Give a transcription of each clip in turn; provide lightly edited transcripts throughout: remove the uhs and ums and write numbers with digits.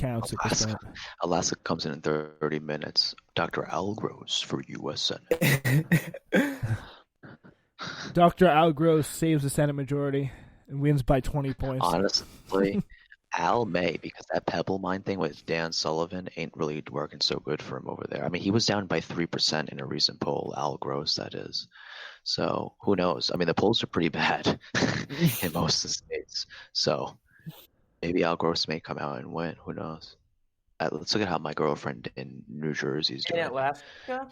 counts at this point. Alaska comes in 30 minutes. Dr. Al Gross for U.S. Senate. Dr. Al Gross saves the Senate majority and wins by 20 points. Honestly, Al may, because that Pebble Mine thing with Dan Sullivan ain't really working so good for him over there. I mean, he was down by 3% in a recent poll, Al Gross, that is. So who knows? I mean, the polls are pretty bad in most of the states. So maybe Al Gross may come out and win. Who knows? Let's look at how my girlfriend in New Jersey is doing. In Alaska?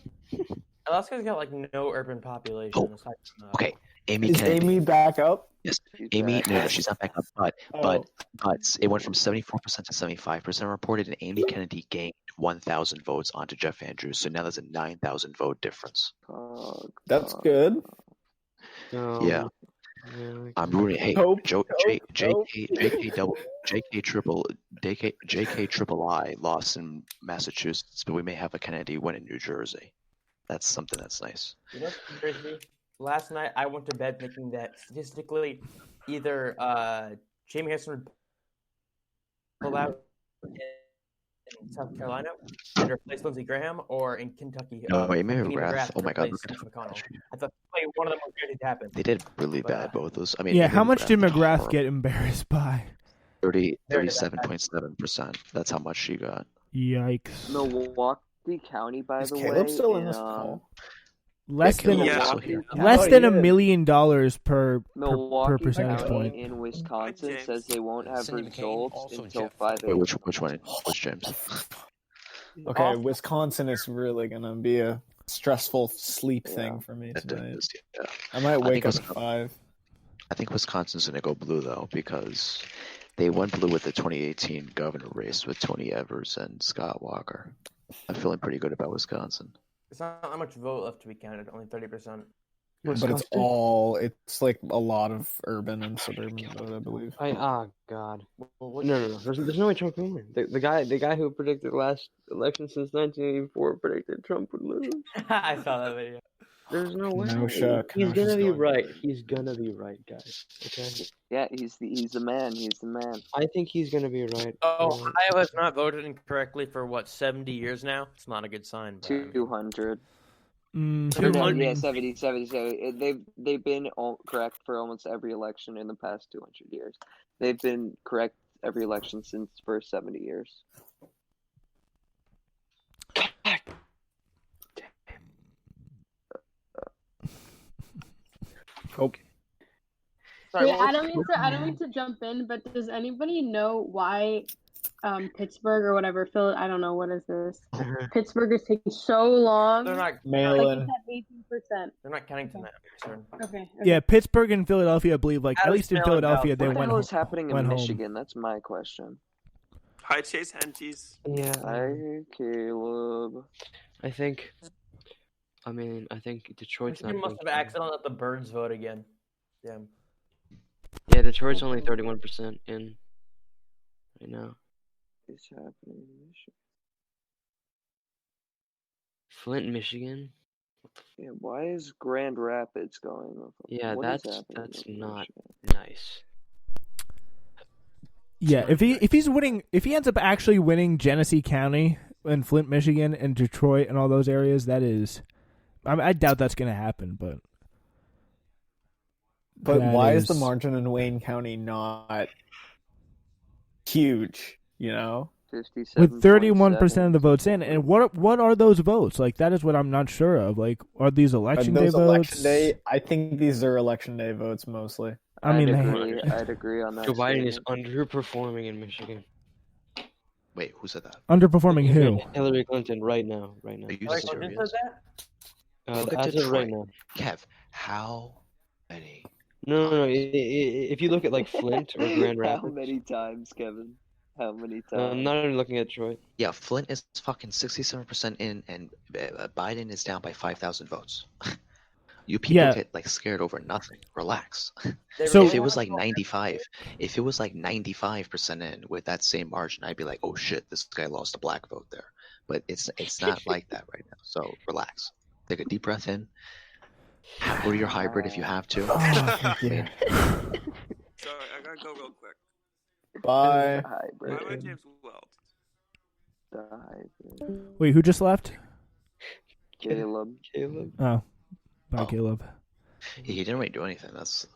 Alaska's got like no urban population. Aside from, Okay, Amy Is Kennedy. Amy back up? Yes, Amy. No, she's not back up. But it went from 74% to 75% reported, and Amy Kennedy gained 1,000 votes onto Jeff Andrews. So now there's a 9,000 vote difference. That's good. Yeah. I'm rooting. Hey, JK Triple I lost in Massachusetts, but we may have a Kennedy win in New Jersey. That's something that's nice. You know, Jersey. Last night I went to bed thinking that statistically, either Jamie Harrison would pull out in South Carolina and replace Lindsey Graham, or in Kentucky. No, Amy McGrath. Oh my God! Mitch McConnell. I thought one of them was going to happen. They did really bad, both those. I mean, yeah. How much did McGrath get embarrassed by? 37.7%. That's how much she got. Yikes! Milwaukee County, by the way. Caleb still in this call? Less than $1 million per percentage County point. in Wisconsin says they won't have results until 5 Wait, which one? Which James? Okay, Wisconsin is really gonna be a stressful sleep thing for me tonight. Yeah. I might wake up at 5. I think Wisconsin's gonna go blue though, because they went blue with the 2018 governor race with Tony Evers and Scott Walker. I'm feeling pretty good about Wisconsin. It's not that much vote left to be counted, only 30%. But it's like a lot of urban and suburban vote, I believe. God. No. There's no way Trump can win. The guy who predicted the last election since 1984 predicted Trump would lose. I saw that video. There's no way. No shock. He's gonna be right. He's gonna be right, guys. Okay. Yeah, he's the man. He's the man. I think he's gonna be right. Oh, Iowa's not voted incorrectly for 70 years now. It's not a good sign. 200. 200. Yeah, 70. They've been correct for almost every election in the past 200 years. They've been correct every election since the first 70 years. Okay. Sorry, I don't mean to jump in, but does anybody know why Pittsburgh or whatever, I don't know, what is this? Pittsburgh is taking so long. They're not mail-in. 18%. They're not counting tonight. Okay. Yeah, Pittsburgh and Philadelphia, I believe, at least in Philadelphia, they went home. What was happening in Michigan? That's my question. Hi, Chase Henties. Yeah. Hi, Caleb. I think Detroit's not. You must have accidentally let the Birds vote again. Yeah. Yeah, Detroit's only 31% in right now. What's happening in Michigan? Flint, Michigan. Yeah, why is Grand Rapids going? Yeah, that's not nice. Yeah, if he ends up actually winning Genesee County and Flint, Michigan, and Detroit and all those areas, I doubt that's going to happen. But why is the margin in Wayne County not huge? You know, with 31% of the votes in, and what are those votes? Like, that is what I'm not sure of. Like, are these election day votes? I think these are election day votes mostly. I'd agree on that. Joe Biden is underperforming in Michigan. Wait, who said that? Underperforming who? Hillary Clinton right now. Hillary Clinton said that? Look at Detroit right now. Kev, how many? No. If you look at like Flint or Grand Rapids. How many times, Kevin? How many times? I'm not even looking at Detroit. Yeah, Flint is fucking 67% in, and Biden is down by 5,000 votes. You people get like scared over nothing. Relax. So if it was like 95%, in with that same margin, I'd be like, oh shit, this guy lost a black vote there. But it's not like that right now. So relax. Take a deep breath in. Order your hybrid if you have to. Sorry, I gotta go real quick. Bye. Hybrid. Bye, James Weld. died. Wait, who just left? Caleb. Oh, bye, Oh. Caleb. He didn't really do anything. That's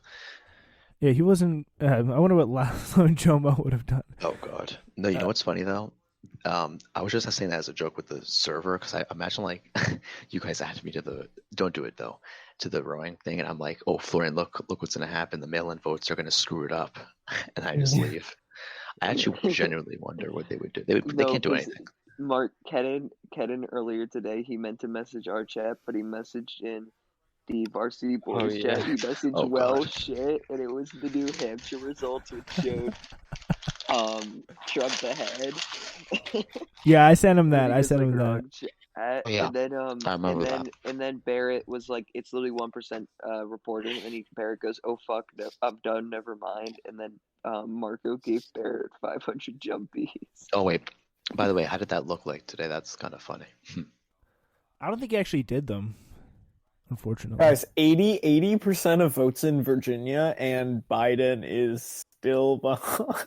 Yeah, he wasn't. I wonder what Laszlo and Jomo would have done. oh god. No, you know what's funny though? I was just saying that as a joke with the server because I imagine like you guys added me to the don't do it though to the rowing thing, and I'm like, oh Florian, look what's gonna happen. The mail-in votes are gonna screw it up, and I just leave. I actually genuinely wonder what they would do. They No, can't do 'cause anything. Mark Kedden earlier today, he meant to message our chat, but he messaged in the Varsity Boys yeah. chat. He messaged Oh, well God. shit, and it was the New Hampshire results, which showed Trump ahead. Yeah, I sent him And that. he I was, sent like, him that. wrong chat. Yeah, And then I remember that. and then Barrett was like, it's literally 1% reporting, and then Barrett goes, oh fuck, no, I'm done, never mind. And then Marco gave Barrett 500 jumpies. Oh wait. By the way, how did that look like today? That's kind of funny. I don't think he actually did them, unfortunately. Guys, 80% of votes in Virginia, and Biden is still behind.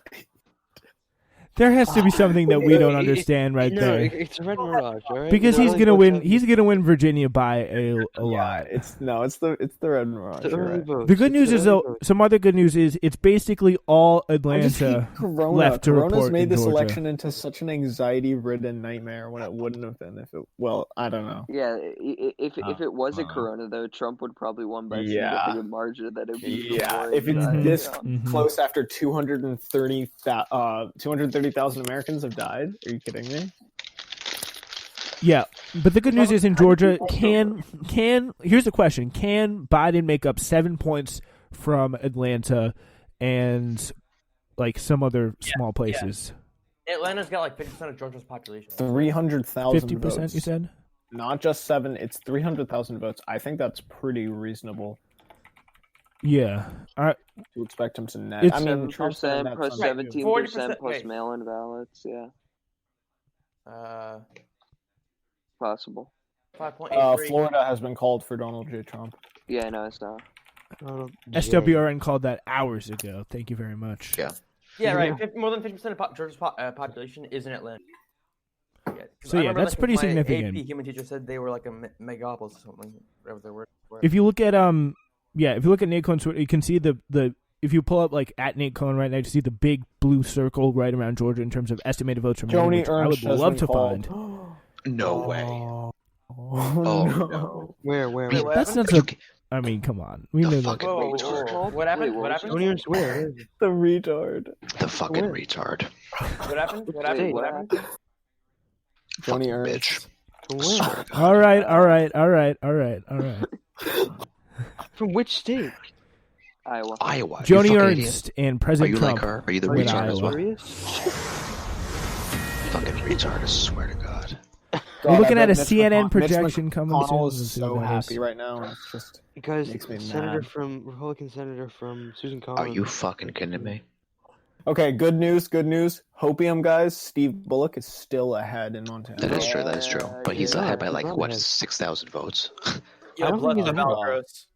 There has to be something that we don't understand right No, there. it's a red mirage, all right? Because It he's only gonna votes win. on- He's gonna win Virginia by a Yeah, lot. it's the red mirage. the you're early right. votes. The good It's news the is early though, votes. some other good news is it's basically all I just hate Atlanta Corona. left to Corona's report made in this Georgia. election into such an anxiety-ridden nightmare when it wouldn't have been if it. Well, I don't know. Yeah, if it was a Corona though, Trump would probably won by a Yeah. significant margin. That it'd be even Yeah, more if it's anxiety, this yeah. close after 230,000 Americans have died, are you kidding me? Yeah, but the good news is in Georgia, can here's the question: can Biden make up 7 points from Atlanta and like some other small places? Atlanta's got like 50% of Georgia's population. 300,000 50%, votes. you said? Not just 7, it's 300,000 votes. I think that's pretty reasonable Yeah. to expect him to net. It's I mean, Trump's gonna 7% net plus some- 17% 40%, plus wait. mail-in ballots. Yeah, Uh, possible. 5.83. Florida has been called for Donald J. Trump. Yeah, no, it's not. SWRN called that hours ago. Thank you very much. Yeah. Yeah, right. More than 50% of Georgia's population is in Atlanta. Yeah, 'cause So, I yeah, remember, that's like, pretty my significant. AP human teacher said they were like a megapolis or something, whatever their word were. If you look at if you look at Nate Cohn's, you can see the if you pull up like at Nate Cohn right now, you see the big blue circle right around Georgia in terms of estimated votes from Joni which I Ernst would has love been to called. find. No way. Oh, Oh, no. no. Where? Wait, what That's happened? not so. I mean, come on. We The knew that. fucking Whoa, retard. what happened? Wait, What what happened? Don't even swear. The retard. The fucking Where? retard. What happened? What Wait, happened? what What happened? Fucking Joni Ernst. bitch. From Swear where? to God. All right, all right, all right, all right, all right. From which state? Iowa. Iowa. You Joni fucking Ernst idiot. and Are President you Trump. like her? Are you the are in retard as Iowa. well? Serious? Fucking retard. I swear to God. We're looking I at a bet Mitch CNN McConnell- Mitch projection coming McConnell soon. is Let's see so what that is. happy right now. And it's just Because Makes me Senator mad. from Republican Senator from Susan Are Collins. you fucking kidding me? okay. Good news. Good news. Hopium guys. Steve Bullock is still ahead in Montana. That is true. That is true. But he's Yeah, ahead by he's like not what, ahead. 6,000 votes? Yo, I don't blood think he's of ahead. Al Gross.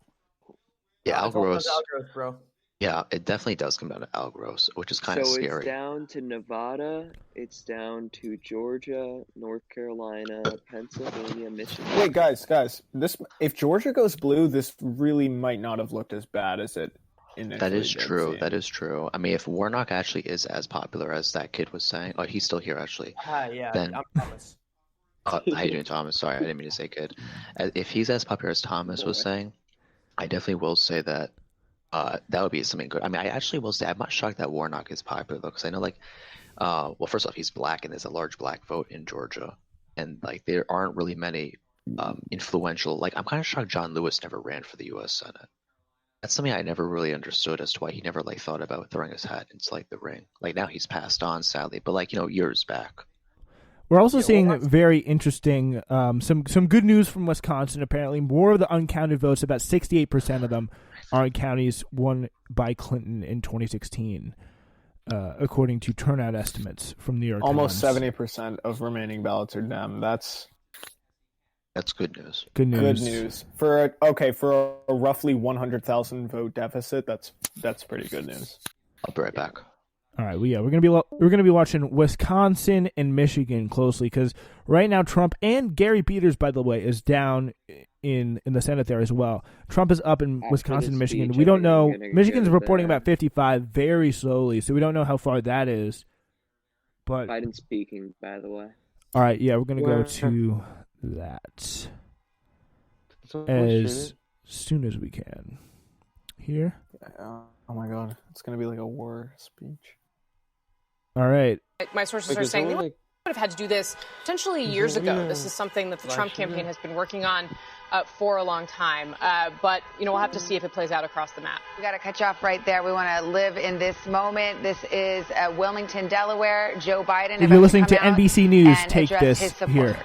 Yeah, Al It's all Gross. Al Gross, bro. Yeah, it definitely does come down to Al Gross, which is kind of So it's scary. down to Nevada, it's down to Georgia, North Carolina, Pennsylvania, Michigan. Wait, guys. This if Georgia goes blue, this really might not have looked as bad as it initially That is did true. seem. That is true. I mean, if Warnock actually is as popular as that kid was saying, oh, he's still here actually. Hi, yeah, Then- I'm Thomas. How you doing, Thomas? Sorry, I didn't mean to say kid. If he's as popular as Thomas was Boy. saying, I definitely will say that that would be something good. I mean, I actually will say I'm not shocked that Warnock is popular though, because I know like, well, first off, he's black and there's a large black vote in Georgia, and like there aren't really many influential. Like, I'm kind of shocked John Lewis never ran for the U.S. Senate. That's something I never really understood as to why he never like thought about throwing his hat into like the ring. Like now he's passed on, sadly, but like years back. We're also Yeah, well, seeing that's- very interesting, some good news from Wisconsin. Apparently, more of the uncounted votes, about 68% of them, are in counties won by Clinton in 2016, according to turnout estimates from New York Almost Times. 70% of remaining ballots are Dem. That's That's good news. Good news. good news for a roughly 100,000 vote deficit. That's pretty good news. I'll be right back. All right, we're gonna be watching Wisconsin and Michigan closely because right now Trump and Gary Peters, by the way, is down in the Senate there as well. Trump is up in Wisconsin and Michigan. We don't know. Michigan's reporting about 55 very slowly, so we don't know how far that is. But Biden speaking, by the way. All right, yeah, we're gonna go to that as soon as we can. Here. Oh my god, it's gonna be like a war speech. All right. My sources are saying they would have had to do this potentially years ago. This is something that the Trump campaign has been working on for a long time. But, we'll have to see if it plays out across the map. We got to cut you off right there. We want to live in this moment. This is Wilmington, Delaware. Joe Biden. If you're listening to NBC News, take this here.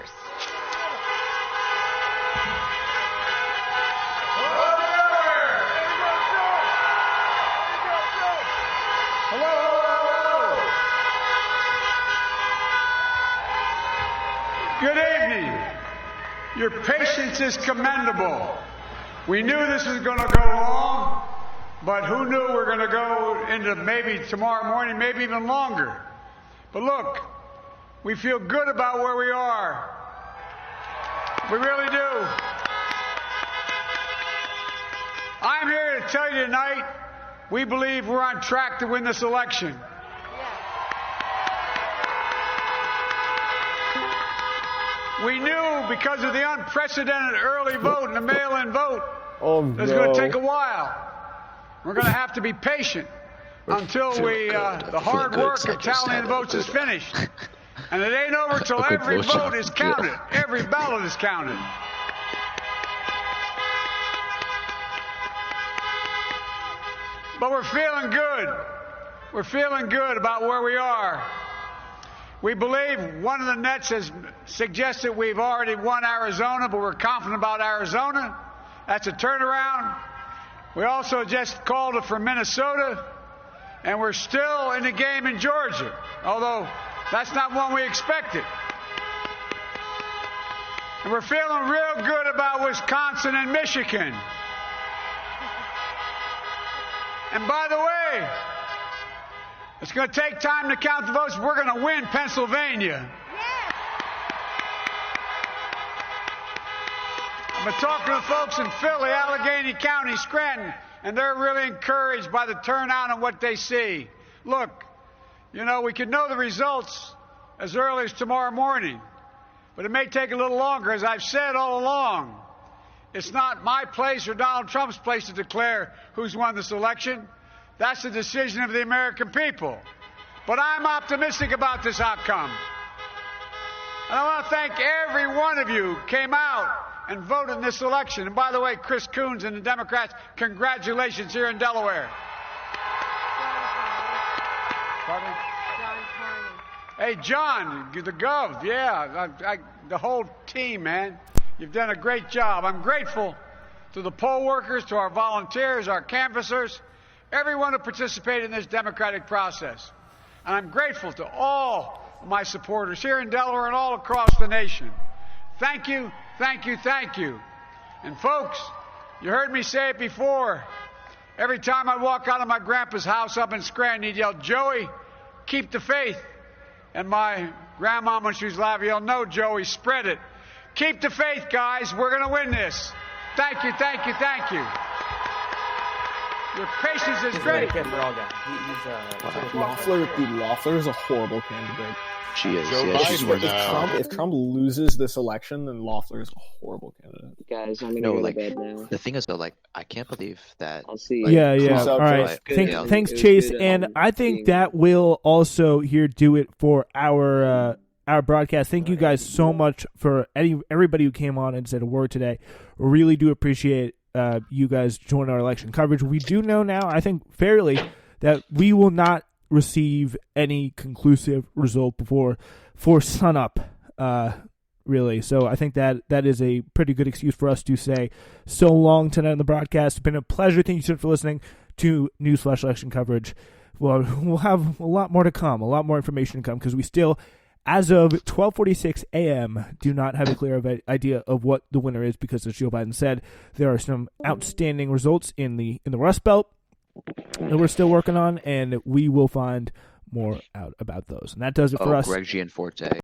Good evening. Your patience is commendable. We knew this was going to go long, but who knew we're going to go into maybe tomorrow morning, maybe even longer. But look, we feel good about where we are. We really do. I'm here to tell you tonight, we believe we're on track to win this election. We knew because of the unprecedented early vote and the mail-in vote, it's going to take a while. We're going to have to be patient until the hard work of tallying the votes is finished. And it ain't over till every vote is counted. Every ballot is counted. But we're feeling good. We're feeling good about where we are. We believe one of the nets has suggested we've already won Arizona, but we're confident about Arizona. That's a turnaround. We also just called it for Minnesota, and we're still in the game in Georgia, although that's not one we expected. And we're feeling real good about Wisconsin and Michigan. And by the way, it's going to take time to count the votes. We're going to win Pennsylvania. I've been talking to folks in Philly, Allegheny County, Scranton, and they're really encouraged by the turnout and what they see. Look, we could know the results as early as tomorrow morning, but it may take a little longer. As I've said all along, it's not my place or Donald Trump's place to declare who's won this election. That's the decision of the American people. But I'm optimistic about this outcome. And I want to thank every one of you who came out and voted in this election. And by the way, Chris Coons and the Democrats, congratulations here in Delaware. Pardon? Hey, John, the Gov, yeah, the whole team, man. You've done a great job. I'm grateful to the poll workers, to our volunteers, our canvassers, everyone who participated in this democratic process. And I'm grateful to all of my supporters here in Delaware and all across the nation. Thank you, thank you, thank you. And folks, you heard me say it before. Every time I walk out of my grandpa's house up in Scranton, he'd yell, "Joey, keep the faith." And my grandma, when she was alive, yelled, "No, Joey, spread it. Keep the faith, guys. We're going to win this." Thank you, thank you, thank you. Your patience is great. Loeffler is a horrible candidate. She is. If Trump loses this election, then Loeffler is a horrible candidate. Guys, I'm gonna go to bed now. The thing is, though, I can't believe that. I'll see you. All right. Thanks, Chase. And I think that will also here do it for our broadcast. Thank you guys so much for everybody who came on and said a word today. Really do appreciate you guys joining our election coverage. We do know now, I think fairly, that we will not receive any conclusive result for sunup, really. So I think that is a pretty good excuse for us to say so long tonight on the broadcast. It's been a pleasure. Thank you so much for listening to Newsflash election coverage. Well, we'll have a lot more to come, a lot more information to come, because we still, as of 12:46 a.m., do not have a clear idea of what the winner is, because as Joe Biden said, there are some outstanding results in the Rust Belt that we're still working on, and we will find more out about those. And that does it for us. Greg Gianforte.